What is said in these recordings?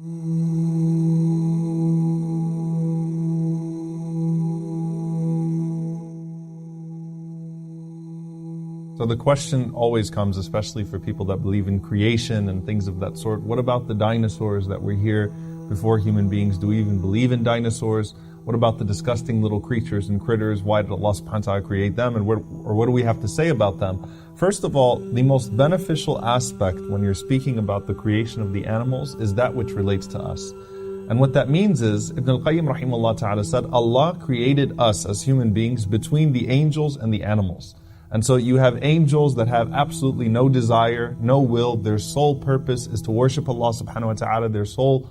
So the question always comes, especially for people that believe in creation and things of that sort, what about the dinosaurs that were here before human beings? Do we even believe in dinosaurs? What about the disgusting little creatures and critters? Why did Allah subhanahu wa ta'ala create them? And what do we have to say about them? First of all, the most beneficial aspect when you're speaking about the creation of the animals is that which relates to us. And what that means is, Ibn al-Qayyim rahimahullah ta'ala said, Allah created us as human beings between the angels and the animals. And so you have angels that have absolutely no desire, no will. Their sole purpose is to worship Allah subhanahu wa ta'ala. Their sole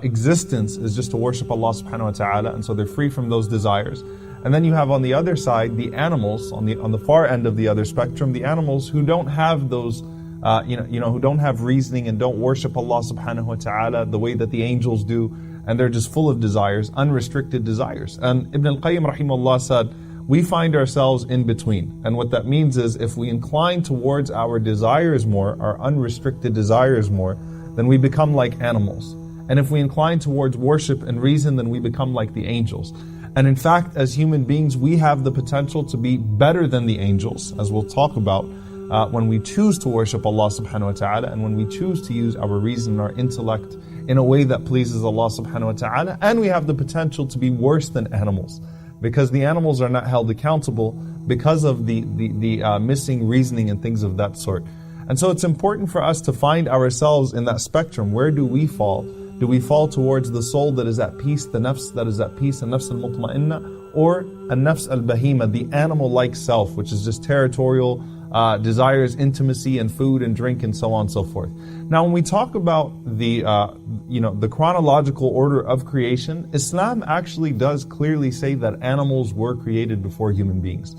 existence is just to worship Allah subhanahu wa ta'ala. And so they're free from those desires. And then you have on the other side, the animals, on the far end of the other spectrum, the animals who don't have those, who don't have reasoning and don't worship Allah subhanahu wa ta'ala the way that the angels do. And they're just full of desires, unrestricted desires. And Ibn al-Qayyim rahimahullah said, we find ourselves in between. And what that means is, if we incline towards our desires more, our unrestricted desires more, then we become like animals. And if we incline towards worship and reason, then we become like the angels. And in fact, as human beings, we have the potential to be better than the angels, as we'll talk about, when we choose to worship Allah subhanahu wa ta'ala, and when we choose to use our reason and our intellect in a way that pleases Allah subhanahu wa ta'ala. And we have the potential to be worse than animals, because the animals are not held accountable because of the missing reasoning and things of that sort. And so it's important for us to find ourselves in that spectrum. Where do we fall? Do we fall towards the soul that is at peace, the nafs that is at peace, the nafs al-mutma'inna, or a nafs al-bahima, the animal-like self, which is just territorial, desires intimacy and food and drink and so on and so forth. Now, when we talk about the chronological order of creation, Islam actually does clearly say that animals were created before human beings.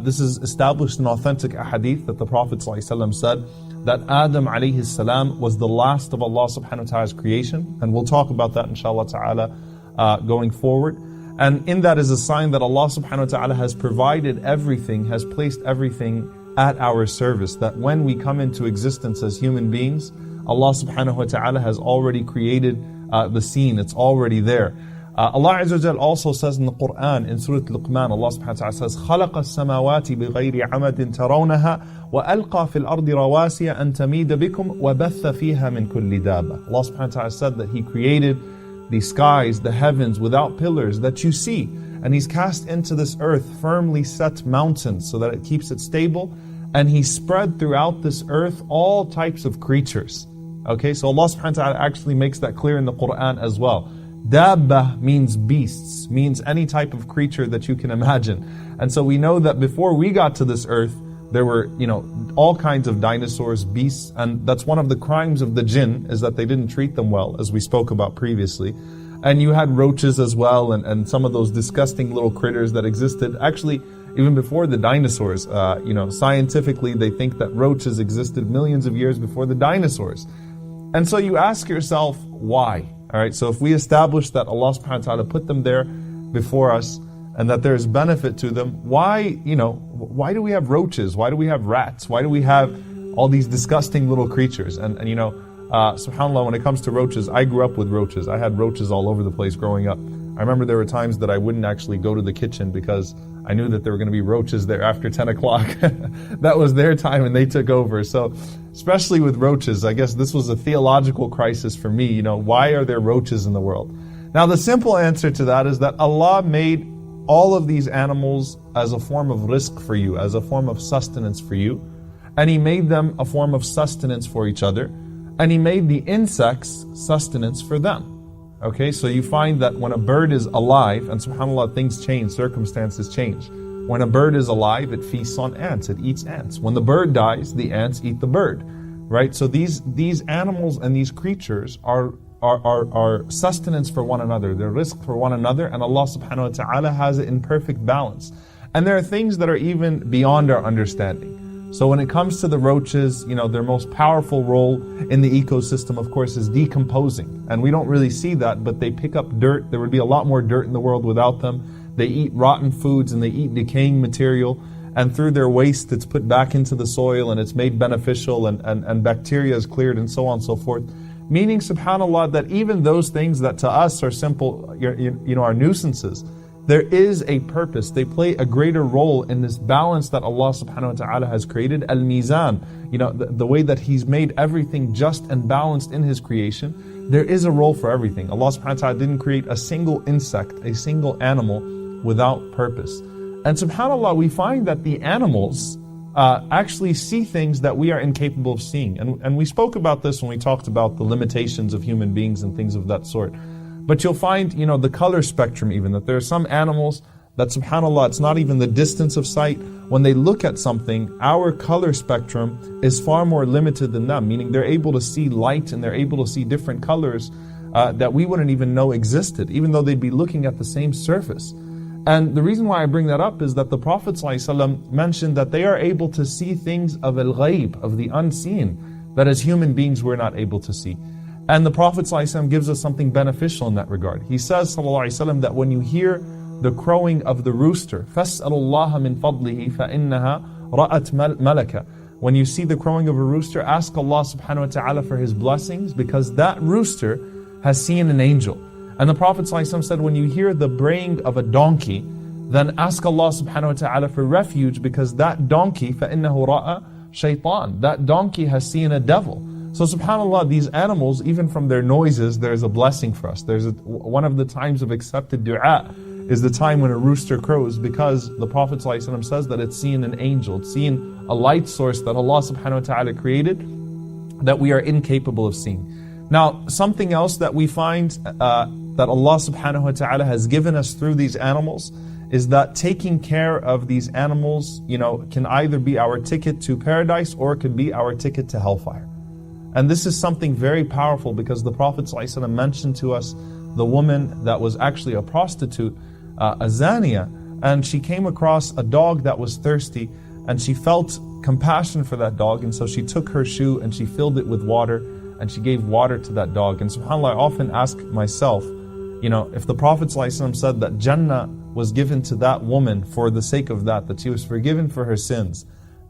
This is established in authentic ahadith that the Prophet ﷺ said that Adam alayhi salam was the last of Allah subhanahu wa ta'ala's creation, and we'll talk about that inshallah ta'ala going forward. And in that is a sign that Allah subhanahu wa ta'ala has provided everything, has placed everything at our service, that when we come into existence as human beings, Allah subhanahu wa ta'ala has already created the scene, it's already there. Allah Azza wa Jal also says in the Quran, in Surah Luqman, Allah subhanahu wa ta'ala says, خَلَقَ السَّمَاوَاتِ بِغَيْرِ عَمَدٍ تَرَوْنَهَا وَأَلْقَى فِي الْأَرْضِ رَوَاسِيَ أَن تَمِيدَ بِكُمْ وَبَثَّ فِيهَا مِن كُلِّ دَابَةٍ. Allah subhanahu wa ta'ala said that He created the skies, the heavens without pillars that you see. And He's cast into this earth firmly set mountains so that it keeps it stable. And He spread throughout this earth all types of creatures. Okay, so Allah subhanahu wa ta'ala actually makes that clear in the Quran as well. Dabba means beasts, means any type of creature that you can imagine. And so we know that before we got to this earth, there were, all kinds of dinosaurs, beasts, and that's one of the crimes of the jinn, is that they didn't treat them well, as we spoke about previously. And you had roaches as well, and some of those disgusting little critters that existed. Actually, even before the dinosaurs, scientifically they think that roaches existed millions of years before the dinosaurs. And so you ask yourself, why? Alright, so if we establish that Allah subhanahu wa ta'ala put them there before us, and that there's benefit to them, why do we have roaches? Why do we have rats? Why do we have all these disgusting little creatures? And subhanAllah, when it comes to roaches, I grew up with roaches. I had roaches all over the place growing up. I remember there were times that I wouldn't actually go to the kitchen because I knew that there were going to be roaches there after 10 o'clock. That was their time and they took over. So, especially with roaches, I guess this was a theological crisis for me. Why are there roaches in the world? Now, the simple answer to that is that Allah made all of these animals as a form of rizq for you, as a form of sustenance for you. And He made them a form of sustenance for each other. And He made the insects sustenance for them. Okay, so you find that when a bird is alive, and subhanAllah, things change, circumstances change. When a bird is alive, it feasts on ants, it eats ants. When the bird dies, the ants eat the bird. Right? So these animals and these creatures are sustenance for one another, they're rizq for one another, and Allah subhanahu wa ta'ala has it in perfect balance. And there are things that are even beyond our understanding. So when it comes to the roaches, their most powerful role in the ecosystem, of course, is decomposing. And we don't really see that, but they pick up dirt. There would be a lot more dirt in the world without them. They eat rotten foods and they eat decaying material. And through their waste, it's put back into the soil and it's made beneficial and bacteria is cleared and so on and so forth. Meaning, subhanAllah, that even those things that to us are simple, are nuisances, there is a purpose. They play a greater role in this balance that Allah subhanahu wa ta'ala has created. Al-Mizan, the way that He's made everything just and balanced in His creation. There is a role for everything. Allah subhanahu wa ta'ala didn't create a single insect, a single animal without purpose. And subhanAllah, we find that the animals actually see things that we are incapable of seeing. And we spoke about this when we talked about the limitations of human beings and things of that sort. But you'll find, the color spectrum even, that there are some animals that subhanAllah, it's not even the distance of sight. When they look at something, our color spectrum is far more limited than them, meaning they're able to see light and they're able to see different colors that we wouldn't even know existed, even though they'd be looking at the same surface. And the reason why I bring that up is that the Prophet ﷺ mentioned that they are able to see things of al-ghaib, of the unseen, that as human beings we're not able to see. And the Prophet ﷺ gives us something beneficial in that regard. He says ﷺ that when you hear the crowing of the rooster, فَاسْأَلُ اللَّهَ مِنْ فَضْلِهِ فَإِنَّهَا رَأَتْ مَلَكَ. When you see the crowing of a rooster, ask Allah subhanahu wa ta'ala for His blessings, because that rooster has seen an angel. And the Prophet ﷺ said, when you hear the braying of a donkey, then ask Allah subhanahu wa ta'ala for refuge, because that donkey, فَإِنَّهُ رَأَ شَيْطَان, that donkey has seen a devil. So subhanAllah, these animals, even from their noises, there's a blessing for us. One of the times of accepted dua is the time when a rooster crows, because the Prophet ﷺ says that it's seen an angel, it's seen a light source that Allah subhanahu wa ta'ala created that we are incapable of seeing. Now, something else that we find that Allah subhanahu wa ta'ala has given us through these animals is that taking care of these animals, can either be our ticket to paradise or it could be our ticket to hellfire. And this is something very powerful, because the Prophet ﷺ mentioned to us the woman that was actually a prostitute, a zaniya, and she came across a dog that was thirsty, and she felt compassion for that dog, and so she took her shoe and she filled it with water, and she gave water to that dog. And subhanAllah, I often ask myself, if the Prophet ﷺ said that Jannah was given to that woman for the sake of that she was forgiven for her sins,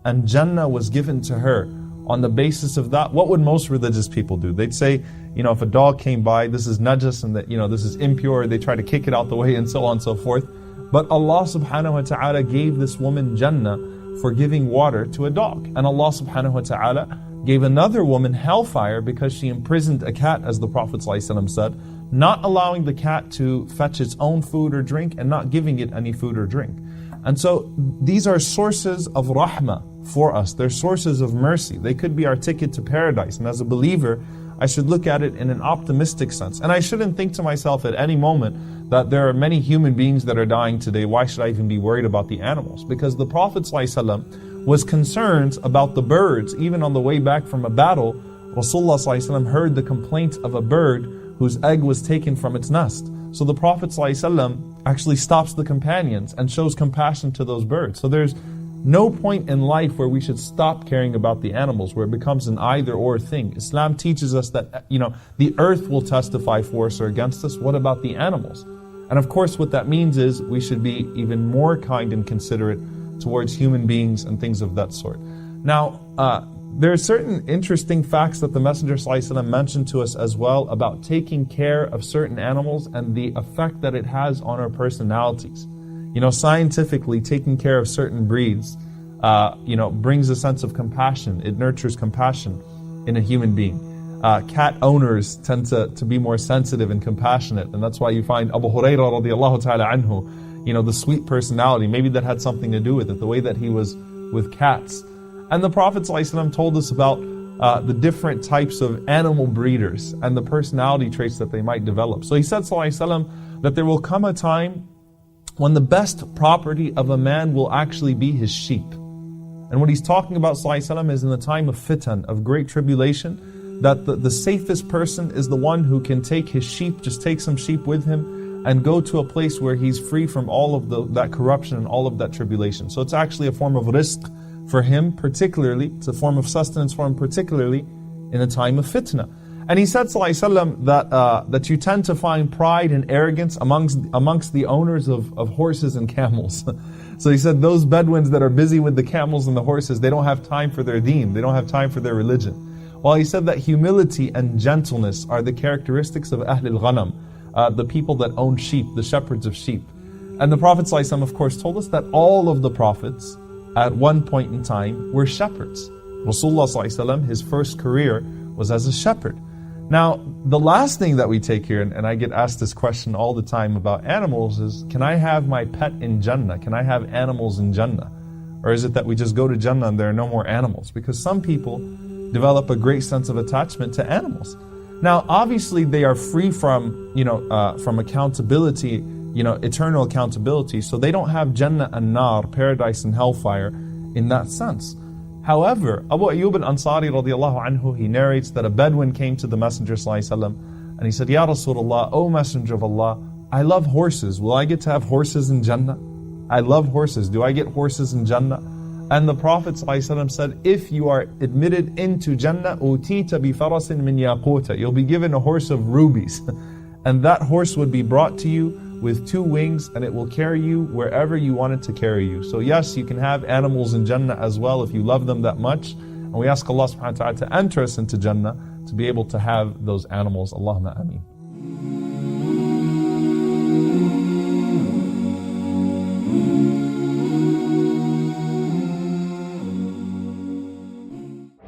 and Jannah was given to her on the basis of that, what would most religious people do? They'd say, if a dog came by, this is najas and that, this is impure, they try to kick it out the way and so on and so forth. But Allah subhanahu wa ta'ala gave this woman Jannah for giving water to a dog. And Allah subhanahu wa ta'ala gave another woman hellfire because she imprisoned a cat, as the Prophet ﷺ said, not allowing the cat to fetch its own food or drink and not giving it any food or drink. And so these are sources of rahmah for us. They're sources of mercy. They could be our ticket to paradise. And as a believer, I should look at it in an optimistic sense. And I shouldn't think to myself at any moment that there are many human beings that are dying today. Why should I even be worried about the animals? Because the Prophet ﷺ was concerned about the birds. Even on the way back from a battle, Rasulullah ﷺ heard the complaint of a bird whose egg was taken from its nest. So the Prophet ﷺ actually stops the companions and shows compassion to those birds. So there's no point in life where we should stop caring about the animals, where it becomes an either or thing. Islam teaches us that, the earth will testify for us or against us. What about the animals? And of course, what that means is we should be even more kind and considerate towards human beings and things of that sort. Now, there are certain interesting facts that the Messenger ﷺ mentioned to us as well about taking care of certain animals and the effect that it has on our personalities. Scientifically, taking care of certain breeds, brings a sense of compassion. It nurtures compassion in a human being. Cat owners tend to be more sensitive and compassionate, and that's why you find Abu Hurairah radiallahu ta'ala anhu, the sweet personality, maybe that had something to do with it, the way that he was with cats. And the Prophet ﷺ told us about the different types of animal breeders and the personality traits that they might develop. So he said ﷺ that there will come a time when the best property of a man will actually be his sheep. And what he's talking about ﷺ is in the time of fitan, of great tribulation, that the safest person is the one who can take his sheep, just take some sheep with him and go to a place where he's free from all of that corruption and all of that tribulation. So it's actually a form of rizq for him particularly, it's a form of sustenance for him particularly in the time of fitna. And he said ﷺ that you tend to find pride and arrogance amongst the owners of horses and camels. So he said those Bedouins that are busy with the camels and the horses, they don't have time for their deen, they don't have time for their religion. Well, he said that humility and gentleness are the characteristics of Ahlul Ghanam, the people that own sheep, the shepherds of sheep. And the Prophet ﷺ, of course, told us that all of the prophets at one point in time were shepherds. Rasulullah ﷺ, his first career was as a shepherd. Now, the last thing that we take here, and I get asked this question all the time about animals, is can I have my pet in Jannah? Can I have animals in Jannah? Or is it that we just go to Jannah and there are no more animals? Because some people develop a great sense of attachment to animals. Now, obviously, they are free from, from accountability, eternal accountability. So they don't have Jannah and Nar, paradise and hellfire, in that sense. However, Abu Ayyub al-Ansari radiallahu anhu, he narrates that a Bedouin came to the Messenger sallallahu alaihi wasallam and he said, Ya Rasulullah, O Messenger of Allah, I love horses. Will I get to have horses in Jannah? I love horses. Do I get horses in Jannah? And the Prophet ﷺ said, if you are admitted into Jannah, utita bi farasin min yaquta, you'll be given a horse of rubies. And that horse would be brought to you with 2 wings, and it will carry you wherever you want it to carry you. So yes, you can have animals in Jannah as well if you love them that much. And we ask Allah subhanahu wa ta'ala to enter us into Jannah to be able to have those animals. Allahumma ameen.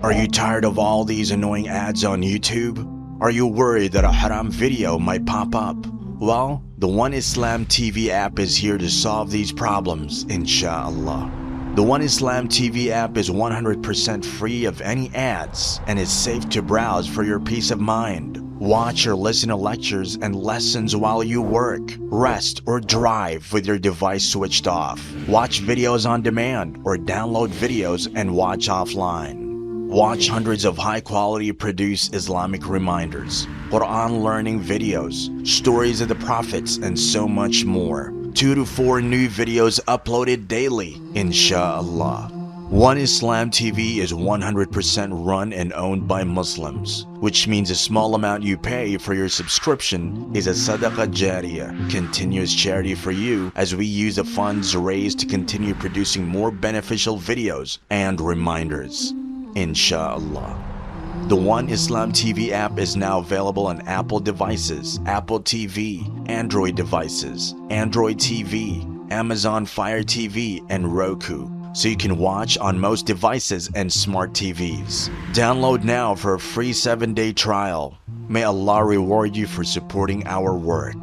Are you tired of all these annoying ads on YouTube? Are you worried that a haram video might pop up? Well, the One Islam TV app is here to solve these problems, inshallah. The One Islam TV app is 100% free of any ads and is safe to browse for your peace of mind. Watch or listen to lectures and lessons while you work, rest, or drive with your device switched off. Watch videos on demand or download videos and watch offline. Watch hundreds of high-quality produced Islamic reminders, Quran learning videos, stories of the prophets, and so much more. 2 to 4 new videos uploaded daily, inshallah. One Islam TV is 100% run and owned by Muslims, which means a small amount you pay for your subscription is a SADAQAH JARIYAH, continuous charity for you, as we use the funds raised to continue producing more beneficial videos and reminders, inshallah. The One Islam TV app is now available on Apple devices, Apple TV, Android devices, Android TV, Amazon Fire TV, and Roku, so you can watch on most devices and smart TVs. Download now for a free 7-day trial. May Allah reward you for supporting our work.